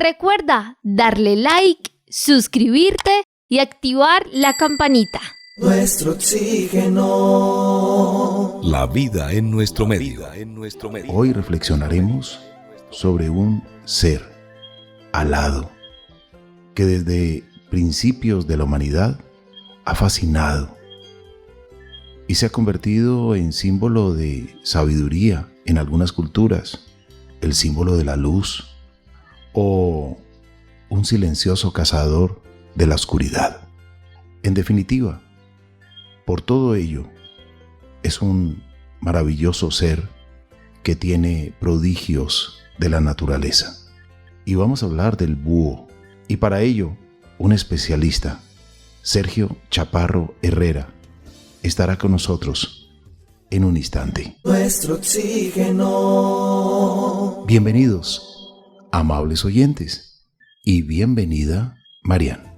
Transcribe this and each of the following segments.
Recuerda darle like, suscribirte y activar la campanita. Nuestro oxígeno. La vida en nuestro medio. Hoy reflexionaremos sobre un ser alado que desde principios de la humanidad ha fascinado y se ha convertido en símbolo de sabiduría en algunas culturas, el símbolo de la luz o un silencioso cazador de la oscuridad. En definitiva, por todo ello, es un maravilloso ser que tiene prodigios de la naturaleza. Y vamos a hablar del búho. Y para ello, un especialista, Sergio Chaparro Herrera, estará con nosotros en un instante. Nuestro oxígeno. Bienvenidos, amables oyentes, y bienvenida, Marian.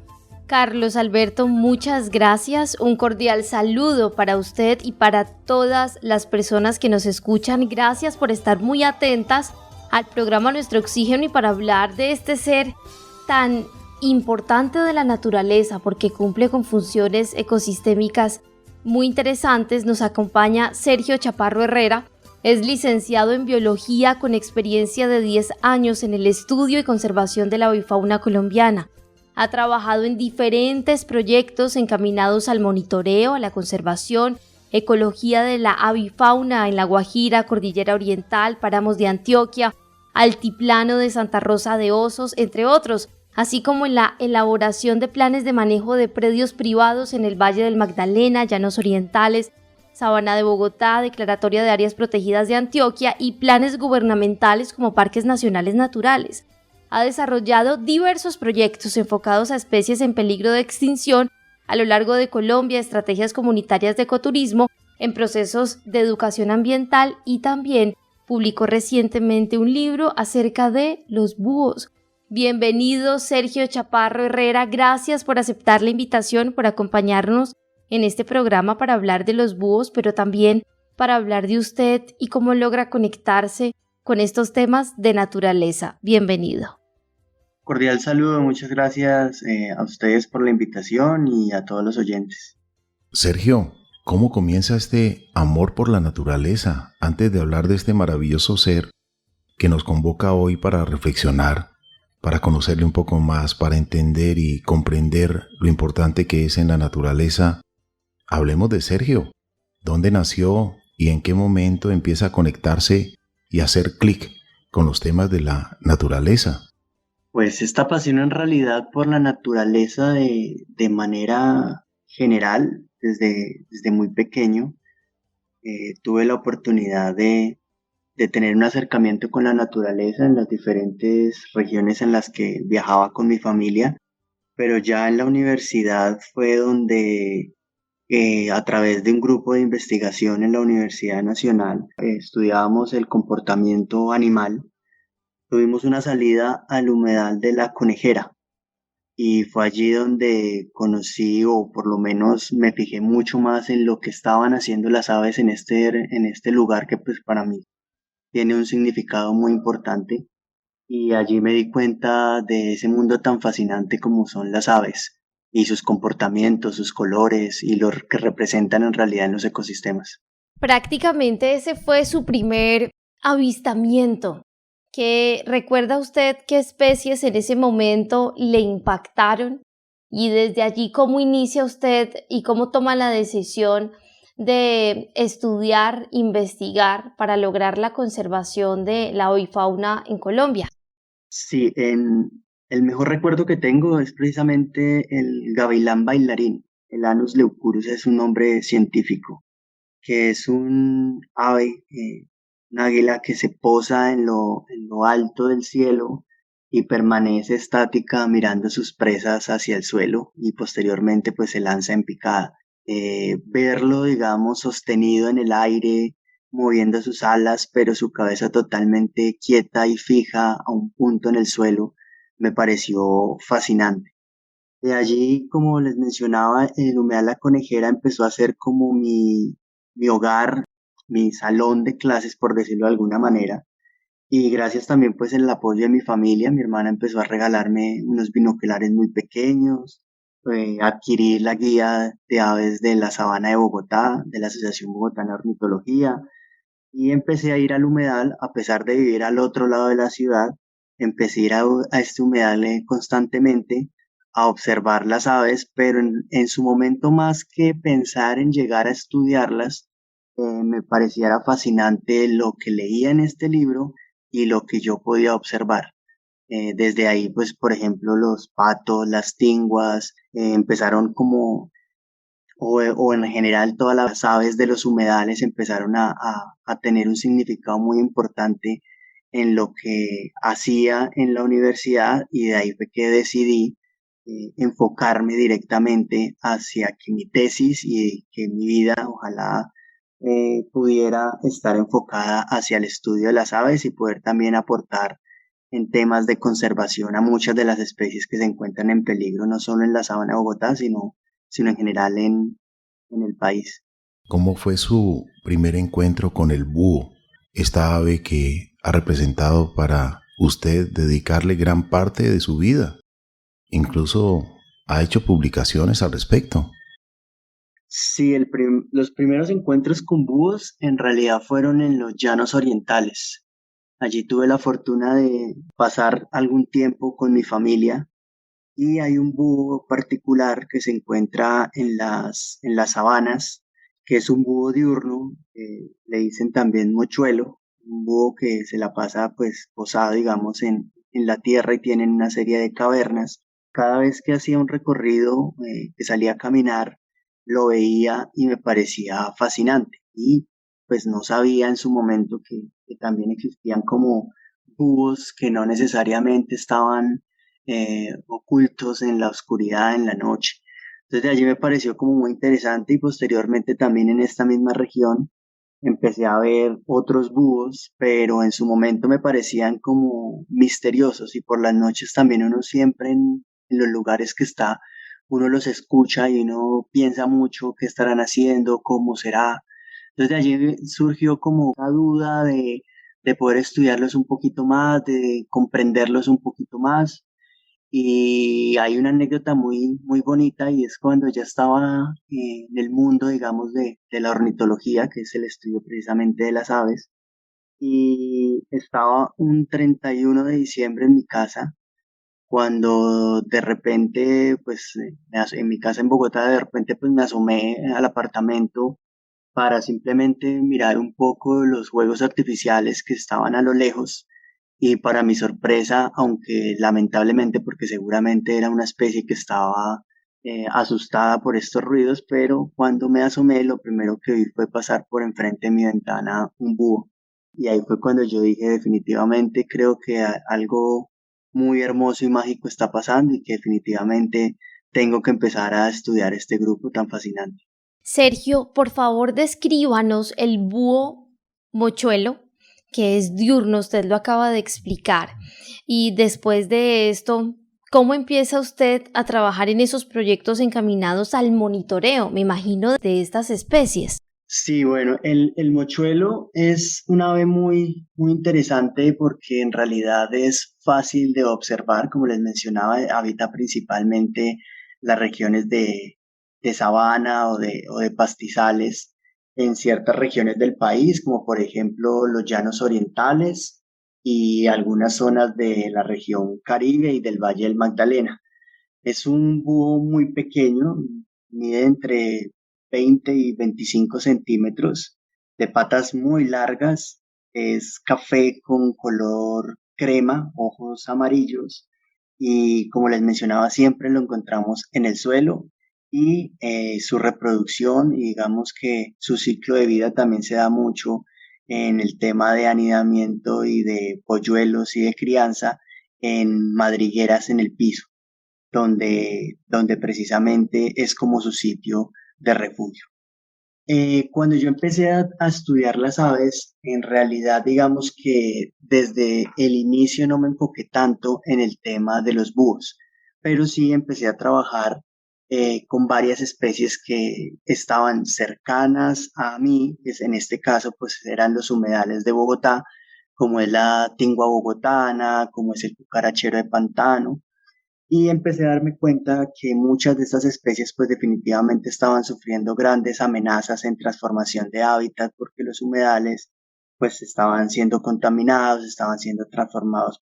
Carlos Alberto, muchas gracias. Un cordial saludo para usted y para todas las personas que nos escuchan. Gracias por estar muy atentas al programa Nuestro Oxígeno y para hablar de este ser tan importante de la naturaleza porque cumple con funciones ecosistémicas muy interesantes. Nos acompaña Sergio Chaparro Herrera. Es licenciado en Biología con experiencia de 10 años en el estudio y conservación de la avifauna colombiana. Ha trabajado en diferentes proyectos encaminados al monitoreo, a la conservación, ecología de la avifauna en La Guajira, Cordillera Oriental, Páramos de Antioquia, Altiplano de Santa Rosa de Osos, entre otros, así como en la elaboración de planes de manejo de predios privados en el Valle del Magdalena, Llanos Orientales, Sabana de Bogotá, Declaratoria de Áreas Protegidas de Antioquia y planes gubernamentales como parques nacionales naturales. Ha desarrollado diversos proyectos enfocados a especies en peligro de extinción a lo largo de Colombia, estrategias comunitarias de ecoturismo, en procesos de educación ambiental y también publicó recientemente un libro acerca de los búhos. Bienvenido, Sergio Chaparro Herrera. Gracias por aceptar la invitación, por acompañarnos en este programa para hablar de los búhos, pero también para hablar de usted y cómo logra conectarse con estos temas de naturaleza. Bienvenido. Cordial saludo, muchas gracias a ustedes por la invitación y a todos los oyentes. Sergio, ¿cómo comienza este amor por la naturaleza antes de hablar de este maravilloso ser que nos convoca hoy para reflexionar, para conocerle un poco más, para entender y comprender lo importante que es en la naturaleza? Hablemos de Sergio. ¿Dónde nació y en qué momento empieza a conectarse y a hacer clic con los temas de la naturaleza? Pues esta pasión en realidad por la naturaleza de manera general, desde muy pequeño, tuve la oportunidad de tener un acercamiento con la naturaleza en las diferentes regiones en las que viajaba con mi familia, pero ya en la universidad fue donde a través de un grupo de investigación en la Universidad Nacional estudiábamos el comportamiento animal. Tuvimos una salida al humedal de La Conejera y fue allí donde conocí, o por lo menos me fijé mucho más en lo que estaban haciendo las aves en este lugar que pues para mí tiene un significado muy importante, y allí me di cuenta de ese mundo tan fascinante como son las aves y sus comportamientos, sus colores y lo que representan en realidad en los ecosistemas. Prácticamente ese fue su primer avistamiento. ¿Qué recuerda usted qué especies en ese momento le impactaron? Y desde allí, ¿cómo inicia usted y cómo toma la decisión de estudiar, investigar para lograr la conservación de la avifauna en Colombia? Sí, el mejor recuerdo que tengo es precisamente el gavilán bailarín. El Anas leucurus es un nombre científico, que es un ave, un águila que se posa en lo alto del cielo y permanece estática mirando sus presas hacia el suelo y posteriormente pues se lanza en picada. Verlo, digamos, sostenido en el aire, moviendo sus alas, pero su cabeza totalmente quieta y fija a un punto en el suelo, me pareció fascinante. De allí, como les mencionaba, el humedal La Conejera empezó a ser como mi hogar, mi salón de clases, por decirlo de alguna manera, Y gracias también pues el apoyo de mi familia, mi hermana empezó a regalarme unos binoculares muy pequeños, adquirí la guía de aves de la Sabana de Bogotá, de la Asociación Bogotana de Ornitología, y empecé a ir al humedal, a pesar de vivir al otro lado de la ciudad, empecé a ir a este humedal constantemente a observar las aves, pero en su momento más que pensar en llegar a estudiarlas, me pareciera fascinante lo que leía en este libro y lo que yo podía observar. Desde ahí, pues, por ejemplo, los patos, las tinguas, empezaron como o en general todas las aves de los humedales empezaron a tener un significado muy importante en lo que hacía en la universidad y de ahí fue que decidí enfocarme directamente hacia que mi tesis y que mi vida ojalá pudiera estar enfocada hacia el estudio de las aves y poder también aportar en temas de conservación a muchas de las especies que se encuentran en peligro, no solo en la sabana de Bogotá, sino en general en el país. ¿Cómo fue su primer encuentro con el búho, esta ave que ha representado para usted dedicarle gran parte de su vida? Incluso ha hecho publicaciones al respecto. Sí, los primeros encuentros con búhos en realidad fueron en los llanos orientales. Allí tuve la fortuna de pasar algún tiempo con mi familia y hay un búho particular que se encuentra en las sabanas, que es un búho diurno, le dicen también mochuelo, un búho que se la pasa pues posado, digamos, en la tierra y tienen una serie de cavernas. Cada vez que hacía un recorrido, que salía a caminar, lo veía y me parecía fascinante. Y pues no sabía en su momento que también existían como búhos que no necesariamente estaban ocultos en la oscuridad, en la noche. Entonces de allí me pareció como muy interesante y posteriormente también en esta misma región empecé a ver otros búhos, pero en su momento me parecían como misteriosos y por las noches también uno siempre en los lugares que está, uno los escucha y uno piensa mucho qué estarán haciendo, cómo será. Entonces de allí surgió como una duda de poder estudiarlos un poquito más, de comprenderlos un poquito más. Y hay una anécdota muy bonita y es cuando ya estaba en el mundo, digamos, de la ornitología, que es el estudio precisamente de las aves, y estaba un 31 de diciembre en mi casa, cuando de repente, pues en mi casa en Bogotá, de repente pues me asomé al apartamento para simplemente mirar un poco los juegos artificiales que estaban a lo lejos y para mi sorpresa, aunque lamentablemente porque seguramente era una especie que estaba asustada por estos ruidos, pero cuando me asomé lo primero que vi fue pasar por enfrente de mi ventana un búho. Y ahí fue cuando yo dije definitivamente creo que algo muy hermoso y mágico está pasando y que definitivamente tengo que empezar a estudiar este grupo tan fascinante. Sergio, por favor, descríbanos el búho mochuelo, que es diurno, usted lo acaba de explicar. Y después de esto, ¿cómo empieza usted a trabajar en esos proyectos encaminados al monitoreo, me imagino, de estas especies? Sí, bueno, el mochuelo es un ave muy interesante porque en realidad es fácil de observar, como les mencionaba, habita principalmente las regiones de sabana o de pastizales en ciertas regiones del país, como por ejemplo los llanos orientales y algunas zonas de la región Caribe y del Valle del Magdalena. Es un búho muy pequeño, mide entre 20 y 25 centímetros, de patas muy largas, es café con color crema, ojos amarillos y como les mencionaba siempre lo encontramos en el suelo y su reproducción y digamos que su ciclo de vida también se da mucho en el tema de anidamiento y de polluelos y de crianza en madrigueras en el piso donde precisamente es como su sitio de refugio. Cuando yo empecé a estudiar las aves, en realidad digamos que desde el inicio no me enfoqué tanto en el tema de los búhos, pero sí empecé a trabajar con varias especies que estaban cercanas a mí, en este caso pues eran los humedales de Bogotá, como es la tingua bogotana, como es el cucarachero de pantano. Y empecé a darme cuenta que muchas de estas especies pues definitivamente estaban sufriendo grandes amenazas en transformación de hábitat porque los humedales pues estaban siendo contaminados, estaban siendo transformados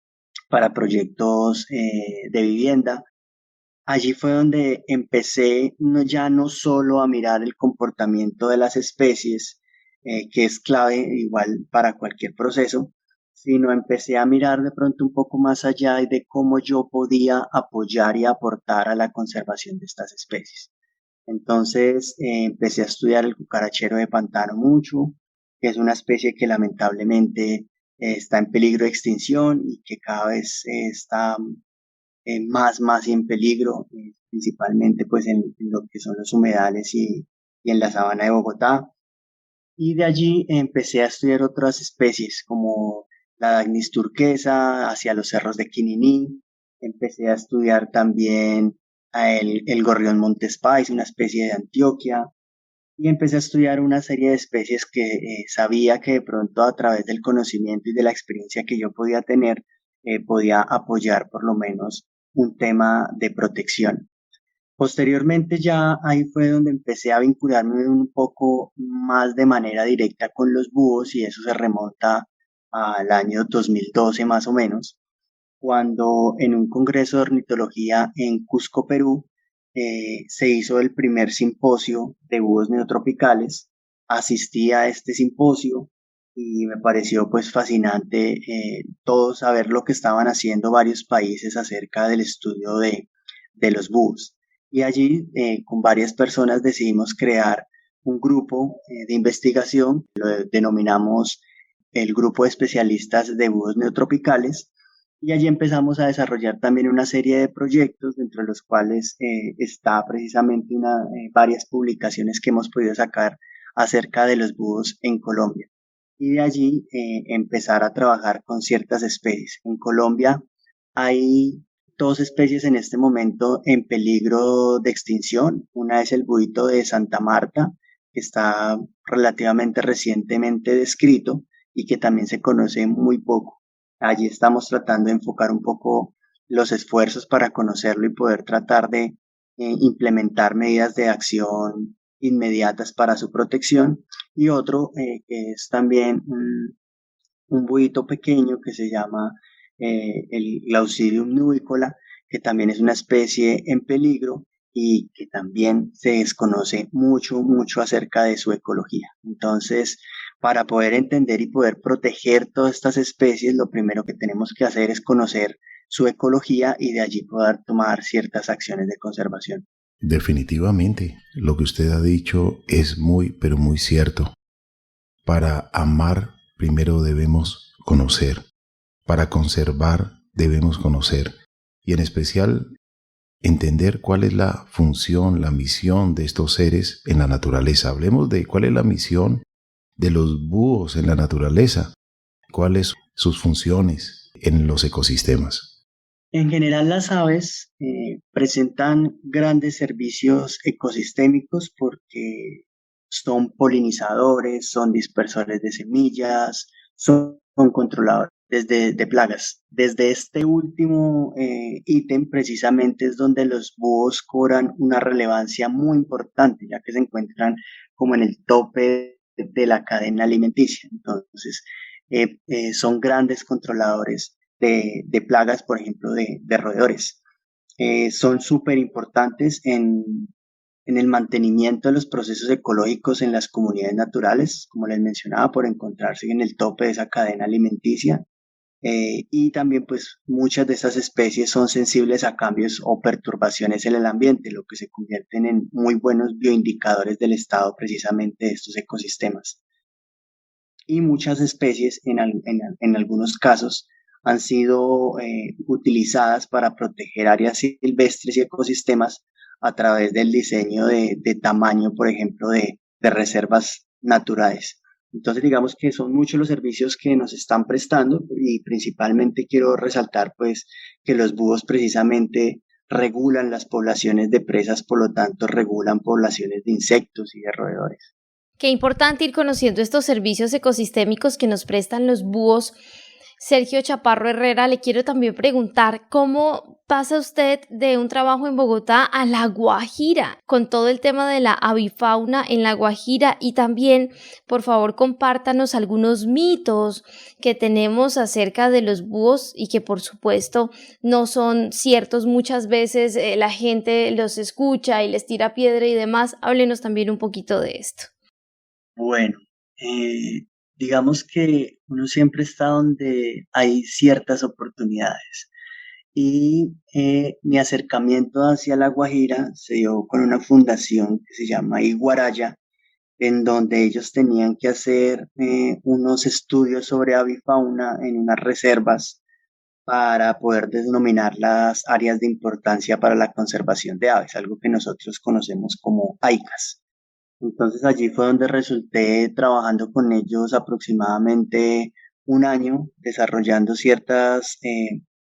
para proyectos de vivienda. Allí fue donde empecé ya no solo a mirar el comportamiento de las especies, que es clave igual para cualquier proceso, sino empecé a mirar de pronto un poco más allá y de cómo yo podía apoyar y aportar a la conservación de estas especies. Entonces empecé a estudiar el cucarachero de pantano mucho, que es una especie que lamentablemente está en peligro de extinción y que cada vez está más y en peligro, principalmente pues en lo que son los humedales y en la sabana de Bogotá. Y de allí empecé a estudiar otras especies como la Dagnis turquesa hacia los cerros de Quininí. Empecé a estudiar también el gorrión Montespais, una especie de Antioquia. Y empecé a estudiar una serie de especies que sabía que de pronto a través del conocimiento y de la experiencia que yo podía tener, podía apoyar por lo menos un tema de protección. Posteriormente ya ahí fue donde empecé a vincularme un poco más de manera directa con los búhos y eso se remonta al año 2012 más o menos, cuando en un congreso de ornitología en Cusco, Perú, se hizo el primer simposio de búhos neotropicales. Asistí a este simposio y me pareció pues fascinante todo saber lo que estaban haciendo varios países acerca del estudio de los búhos. Y allí con varias personas decidimos crear un grupo de investigación, lo denominamos el grupo de especialistas de búhos neotropicales, y allí empezamos a desarrollar también una serie de proyectos, dentro de los cuales está precisamente varias publicaciones que hemos podido sacar acerca de los búhos en Colombia. Y de allí empezar a trabajar con ciertas especies. En Colombia hay dos especies en este momento en peligro de extinción. Una es el búhito de Santa Marta, que está relativamente recientemente descrito y que también se conoce muy poco. Allí estamos tratando de enfocar un poco los esfuerzos para conocerlo y poder tratar de implementar medidas de acción inmediatas para su protección. Y otro que es también un búhito pequeño que se llama el Glaucidium nubicola, que también es una especie en peligro y que también se desconoce mucho acerca de su ecología. Entonces, para poder entender y poder proteger todas estas especies, lo primero que tenemos que hacer es conocer su ecología y de allí poder tomar ciertas acciones de conservación. Definitivamente, lo que usted ha dicho es muy, pero muy cierto. Para amar, primero debemos conocer. Para conservar, debemos conocer. Y en especial, entender cuál es la función, la misión de estos seres en la naturaleza. Hablemos de cuál es la misión de los búhos en la naturaleza, cuáles sus funciones en los ecosistemas. En general, las aves presentan grandes servicios ecosistémicos porque son polinizadores, son dispersores de semillas, son controladores de plagas. Desde este último ítem precisamente es donde los búhos cobran una relevancia muy importante, ya que se encuentran como en el tope de la cadena alimenticia. Entonces, son grandes controladores de plagas, por ejemplo, de roedores. Son súper importantes en el mantenimiento de los procesos ecológicos en las comunidades naturales, como les mencionaba, por encontrarse en el tope de esa cadena alimenticia. Y también pues muchas de estas especies son sensibles a cambios o perturbaciones en el ambiente, lo que se convierten en muy buenos bioindicadores del estado precisamente de estos ecosistemas. Y muchas especies en algunos casos han sido utilizadas para proteger áreas silvestres y ecosistemas a través del diseño de tamaño, por ejemplo, de reservas naturales. Entonces, digamos que son muchos los servicios que nos están prestando y principalmente quiero resaltar pues que los búhos precisamente regulan las poblaciones de presas, por lo tanto regulan poblaciones de insectos y de roedores. Qué importante ir conociendo estos servicios ecosistémicos que nos prestan los búhos Sergio Chaparro Herrera, le quiero también preguntar cómo pasa usted de un trabajo en Bogotá a La Guajira, con todo el tema de la avifauna en La Guajira, y también, por favor, compártanos algunos mitos que tenemos acerca de los búhos y que, por supuesto, no son ciertos. Muchas veces la gente los escucha y les tira piedra y demás. Háblenos también un poquito de esto. Bueno, digamos que uno siempre está donde hay ciertas oportunidades. Y mi acercamiento hacia La Guajira se dio con una fundación que se llama Iguaraya, en donde ellos tenían que hacer unos estudios sobre avifauna en unas reservas para poder denominar las áreas de importancia para la conservación de aves, algo que nosotros conocemos como AICAS. Entonces allí fue donde resulté trabajando con ellos aproximadamente un año, desarrollando ciertas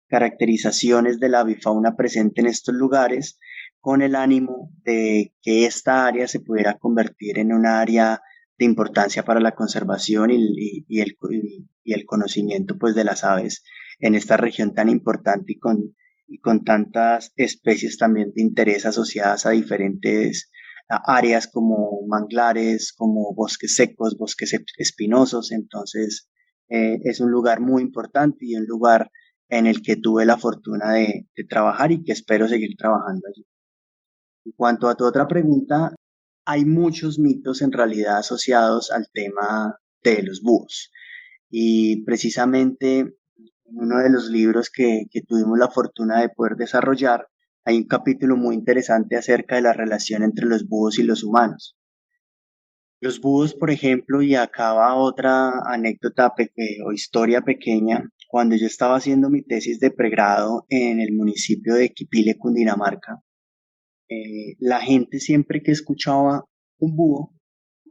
caracterizaciones de la avifauna presente en estos lugares, con el ánimo de que esta área se pudiera convertir en un área de importancia para la conservación y el conocimiento pues, de las aves en esta región tan importante y con tantas especies también de interés asociadas a diferentes áreas como manglares, como bosques secos, bosques espinosos. Entonces, es un lugar muy importante y un lugar en el que tuve la fortuna de trabajar y que espero seguir trabajando allí. En cuanto a tu otra pregunta, hay muchos mitos en realidad asociados al tema de los búhos. Y precisamente en uno de los libros que tuvimos la fortuna de poder desarrollar, hay un capítulo muy interesante acerca de la relación entre los búhos y los humanos. Los búhos, por ejemplo, y acá va otra anécdota o historia pequeña, cuando yo estaba haciendo mi tesis de pregrado en el municipio de Quipile, Cundinamarca, la gente siempre que escuchaba un búho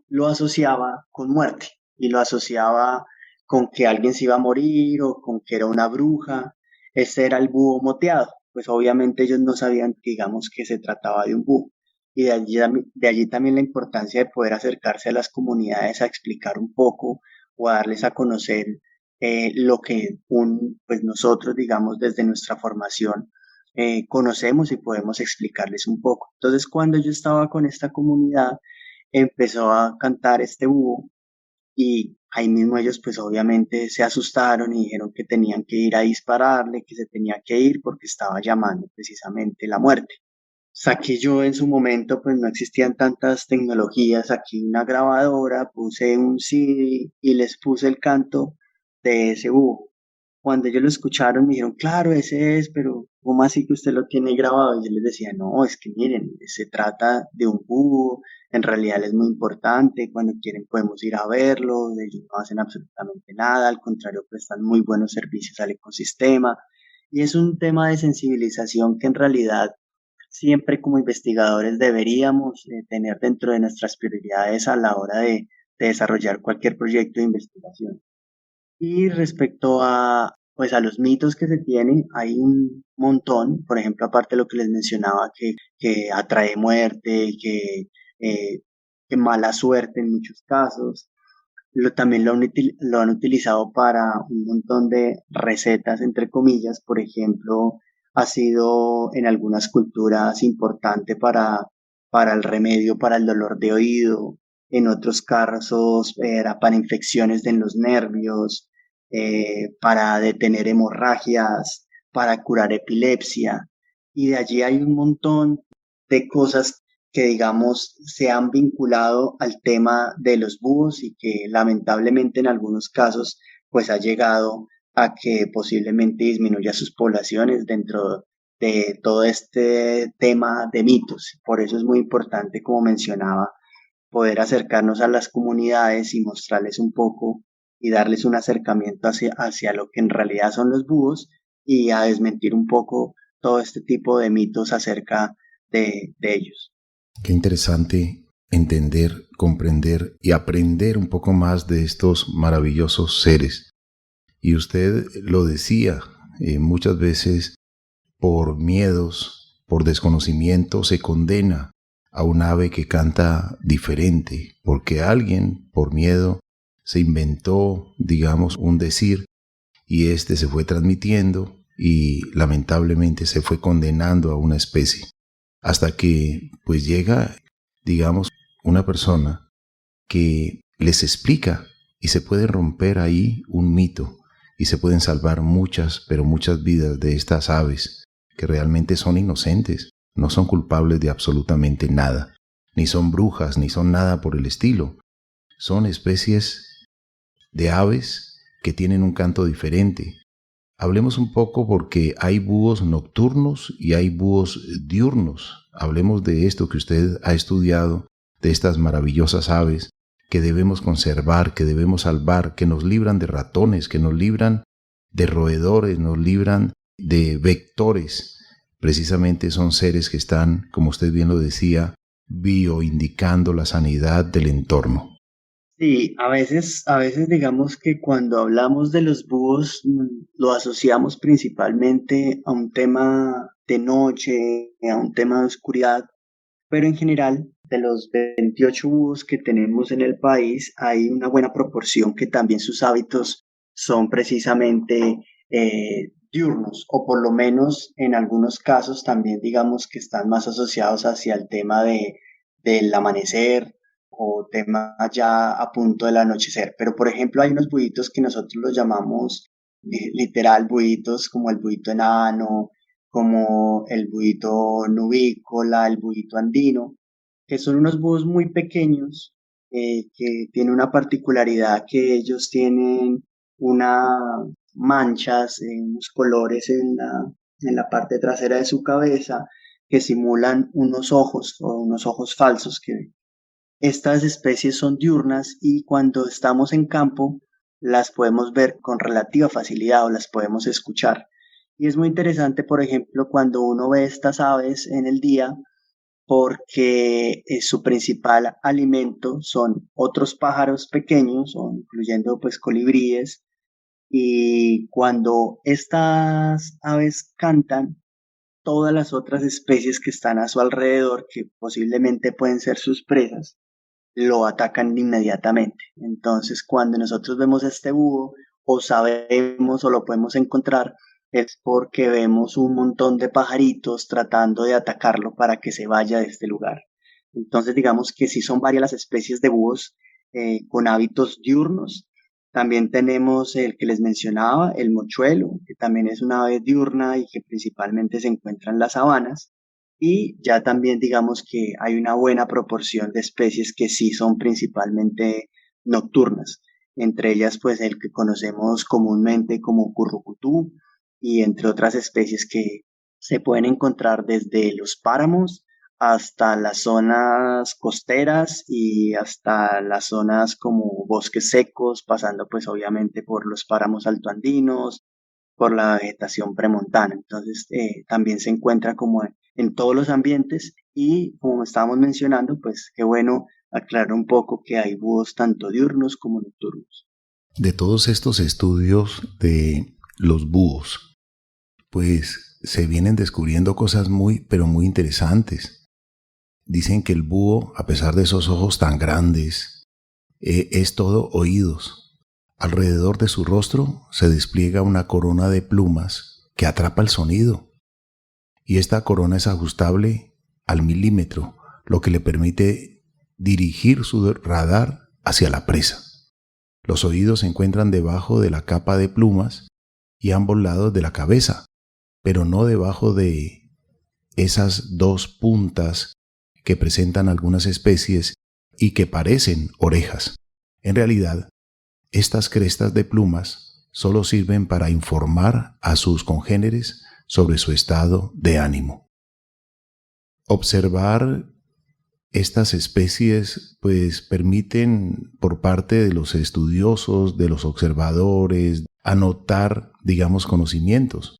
lo asociaba con muerte y lo asociaba con que alguien se iba a morir o con que era una bruja. Ese era el búho moteado. Pues obviamente ellos no sabían, digamos, que se trataba de un búho. Y de allí también la importancia de poder acercarse a las comunidades a explicar un poco o a darles a conocer lo que pues nosotros, digamos, desde nuestra formación conocemos y podemos explicarles un poco. Entonces, cuando yo estaba con esta comunidad, empezó a cantar este búho y ahí mismo ellos pues obviamente se asustaron y dijeron que tenían que ir a dispararle, que se tenía que ir porque estaba llamando precisamente la muerte. Saqué yo en su momento, pues no existían tantas tecnologías, saqué una grabadora, puse un CD y les puse el canto de ese búho. Cuando ellos lo escucharon me dijeron, claro, ese es, pero ¿cómo así que usted lo tiene grabado? Y yo les decía, no, es que miren, se trata de un búho, en realidad es muy importante, cuando quieren podemos ir a verlo, ellos no hacen absolutamente nada, al contrario, prestan muy buenos servicios al ecosistema. Y es un tema de sensibilización que en realidad siempre como investigadores deberíamos tener dentro de nuestras prioridades a la hora de desarrollar cualquier proyecto de investigación. Y respecto a, pues a los mitos que se tienen, hay un montón, por ejemplo, aparte de lo que les mencionaba, que atrae muerte, que mala suerte en muchos casos. También lo han utilizado para un montón de recetas, entre comillas. Por ejemplo, ha sido en algunas culturas importante para el remedio, para el dolor de oído. En otros casos era para infecciones en los nervios, para detener hemorragias, para curar epilepsia. Y de allí hay un montón de cosas que digamos se han vinculado al tema de los búhos y que lamentablemente en algunos casos pues ha llegado a que posiblemente disminuya sus poblaciones dentro de todo este tema de mitos. Por eso es muy importante, como mencionaba, poder acercarnos a las comunidades y mostrarles un poco y darles un acercamiento hacia lo que en realidad son los búhos y a desmentir un poco todo este tipo de mitos acerca de ellos. Qué interesante entender, comprender y aprender un poco más de estos maravillosos seres. Y usted lo decía, muchas veces por miedos, por desconocimiento, se condena a un ave que canta diferente, porque alguien, por miedo, se inventó, digamos, un decir y este se fue transmitiendo y lamentablemente se fue condenando a una especie. Hasta que pues llega, digamos, una persona que les explica y se puede romper ahí un mito y se pueden salvar muchas, pero muchas vidas de estas aves que realmente son inocentes, no son culpables de absolutamente nada, ni son brujas, ni son nada por el estilo. Son especies de aves que tienen un canto diferente. Hablemos un poco porque hay búhos nocturnos y hay búhos diurnos. Hablemos de esto que usted ha estudiado, de estas maravillosas aves que debemos conservar, que debemos salvar, que nos libran de ratones, que nos libran de roedores, nos libran de vectores. Precisamente son seres que están, como usted bien lo decía, bioindicando la sanidad del entorno. Sí, a veces digamos que cuando hablamos de los búhos lo asociamos principalmente a un tema de noche, a un tema de oscuridad, pero en general de los 28 búhos que tenemos en el país hay una buena proporción que también sus hábitos son precisamente diurnos, o por lo menos en algunos casos también digamos que están más asociados hacia el tema del amanecer o tema ya a punto del anochecer. Pero por ejemplo hay unos buitos que nosotros los llamamos literal buitos, como el buito enano, como el buito nubícola, el buito andino, que son unos búhos muy pequeños, que tienen una particularidad, que ellos tienen unas manchas, unos colores en la parte trasera de su cabeza que simulan unos ojos o unos ojos falsos. Que estas especies son diurnas y cuando estamos en campo las podemos ver con relativa facilidad o las podemos escuchar. Y es muy interesante, por ejemplo, cuando uno ve estas aves en el día, porque su principal alimento son otros pájaros pequeños, o incluyendo pues colibríes, y cuando estas aves cantan, todas las otras especies que están a su alrededor, que posiblemente pueden ser sus presas, lo atacan inmediatamente. Entonces, cuando nosotros vemos este búho, o sabemos o lo podemos encontrar, es porque vemos un montón de pajaritos tratando de atacarlo para que se vaya de este lugar. Entonces, digamos que sí son varias las especies de búhos con hábitos diurnos. También tenemos el que les mencionaba, el mochuelo, que también es una ave diurna y que principalmente se encuentra en las sabanas. Y ya también digamos que hay una buena proporción de especies que sí son principalmente nocturnas. Entre ellas, pues el que conocemos comúnmente como currucutú, y entre otras especies que se pueden encontrar desde los páramos hasta las zonas costeras y hasta las zonas como bosques secos, pasando pues obviamente por los páramos altoandinos, por la vegetación premontana. Entonces también se encuentra como en todos los ambientes, y como estábamos mencionando, pues qué bueno aclarar un poco que hay búhos tanto diurnos como nocturnos. De todos estos estudios de los búhos, pues se vienen descubriendo cosas muy, pero muy interesantes. Dicen que el búho, a pesar de esos ojos tan grandes, es todo oídos. Alrededor de su rostro se despliega una corona de plumas que atrapa el sonido. Y esta corona es ajustable al milímetro, lo que le permite dirigir su radar hacia la presa. Los oídos se encuentran debajo de la capa de plumas y a ambos lados de la cabeza, pero no debajo de esas dos puntas que presentan algunas especies y que parecen orejas. En realidad, estas crestas de plumas solo sirven para informar a sus congéneres sobre su estado de ánimo. Observar estas especies pues permiten por parte de los estudiosos, de los observadores, anotar, digamos, conocimientos.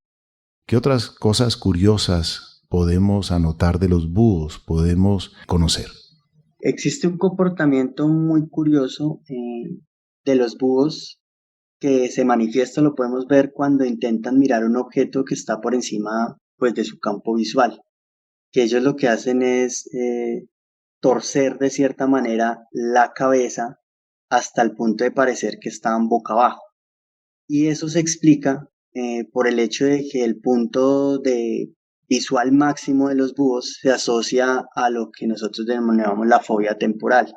¿Qué otras cosas curiosas podemos anotar de los búhos, podemos conocer? Existe un comportamiento muy curioso de los búhos que se manifiesta, lo podemos ver cuando intentan mirar un objeto que está por encima pues, de su campo visual. Que ellos lo que hacen es torcer de cierta manera la cabeza hasta el punto de parecer que están boca abajo. y eso se explica por el hecho de que el punto de visual máximo de los búhos se asocia a lo que nosotros denominamos la fobia temporal,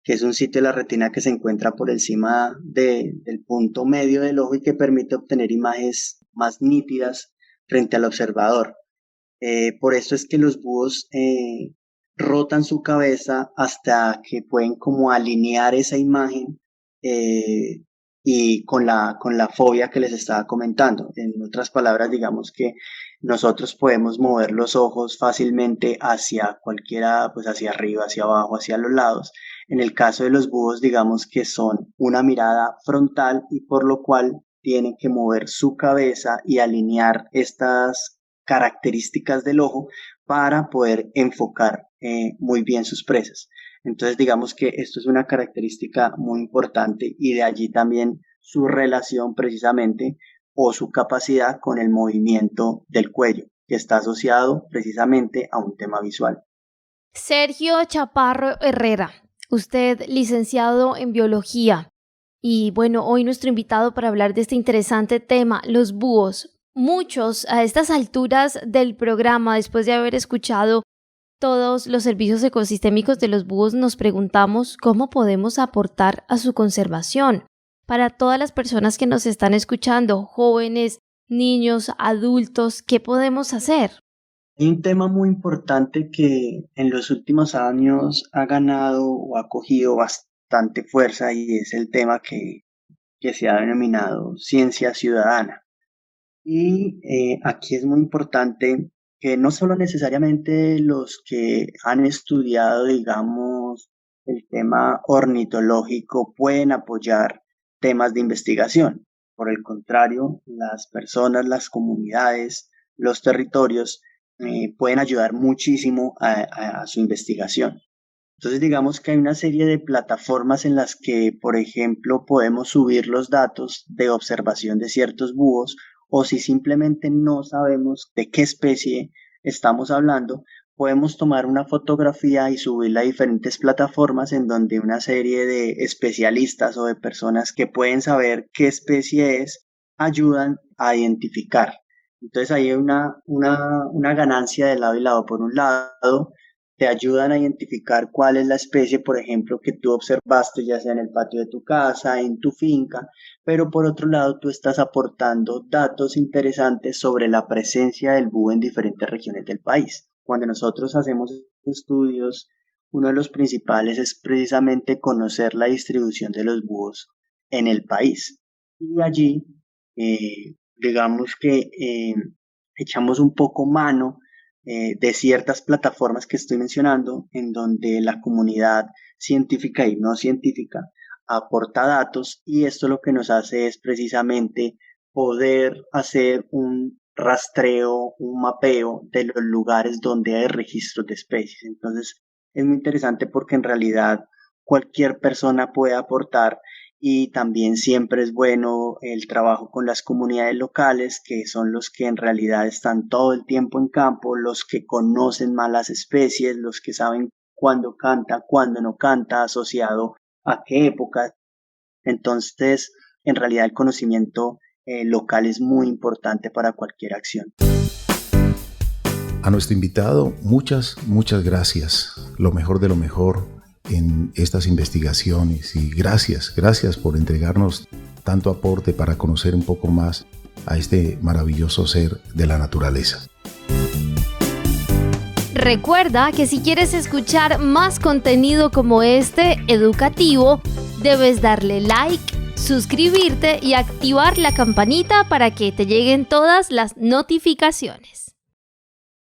que es un sitio de la retina que se encuentra por encima del punto medio del ojo y que permite obtener imágenes más nítidas frente al observador. Por eso es que los búhos rotan su cabeza hasta que pueden como alinear esa imagen y con la fobia que les estaba comentando. En otras palabras, digamos que nosotros podemos mover los ojos fácilmente hacia cualquiera, pues hacia arriba, hacia abajo, hacia los lados. En el caso de los búhos, digamos que son una mirada frontal y por lo cual tienen que mover su cabeza y alinear estas características del ojo para poder enfocar muy bien sus presas. Entonces digamos que esto es una característica muy importante y de allí también su relación precisamente o su capacidad con el movimiento del cuello, que está asociado precisamente a un tema visual. Sergio Chaparro Herrera, usted licenciado en biología y bueno, hoy nuestro invitado para hablar de este interesante tema, los búhos. Muchos a estas alturas del programa, después de haber escuchado todos los servicios ecosistémicos de los búhos, nos preguntamos cómo podemos aportar a su conservación. Para todas las personas que nos están escuchando, jóvenes, niños, adultos, ¿qué podemos hacer? Hay un tema muy importante que en los últimos años ha ganado o ha cogido bastante fuerza y es el tema que se ha denominado ciencia ciudadana. Y aquí es muy importante que no solo necesariamente los que han estudiado, digamos, el tema ornitológico pueden apoyar temas de investigación. Por el contrario, las personas, las comunidades, los territorios pueden ayudar muchísimo a su investigación. Entonces digamos que hay una serie de plataformas en las que, por ejemplo, podemos subir los datos de observación de ciertos búhos o si simplemente no sabemos de qué especie estamos hablando, podemos tomar una fotografía y subirla a diferentes plataformas en donde una serie de especialistas o de personas que pueden saber qué especie es ayudan a identificar. Entonces ahí hay una ganancia de lado y lado. Por un lado, te ayudan a identificar cuál es la especie, por ejemplo, que tú observaste, ya sea en el patio de tu casa, en tu finca, pero por otro lado tú estás aportando datos interesantes sobre la presencia del búho en diferentes regiones del país. Cuando nosotros hacemos estudios, uno de los principales es precisamente conocer la distribución de los búhos en el país. Y allí, digamos que echamos un poco mano de ciertas plataformas que estoy mencionando, en donde la comunidad científica y no científica aporta datos y esto lo que nos hace es precisamente poder hacer un rastreo, un mapeo de los lugares donde hay registros de especies. Entonces es muy interesante porque en realidad cualquier persona puede aportar y también siempre es bueno el trabajo con las comunidades locales, que son los que en realidad están todo el tiempo en campo, los que conocen más las especies, los que saben cuándo canta, cuándo no canta, asociado a qué época. Entonces, en realidad el conocimiento local es muy importante para cualquier acción. A nuestro invitado, muchas gracias. Lo mejor de lo mejor en estas investigaciones y gracias por entregarnos tanto aporte para conocer un poco más a este maravilloso ser de la naturaleza. Recuerda que si quieres escuchar más contenido como este, educativo, debes darle like, suscribirte y activar la campanita para que te lleguen todas las notificaciones.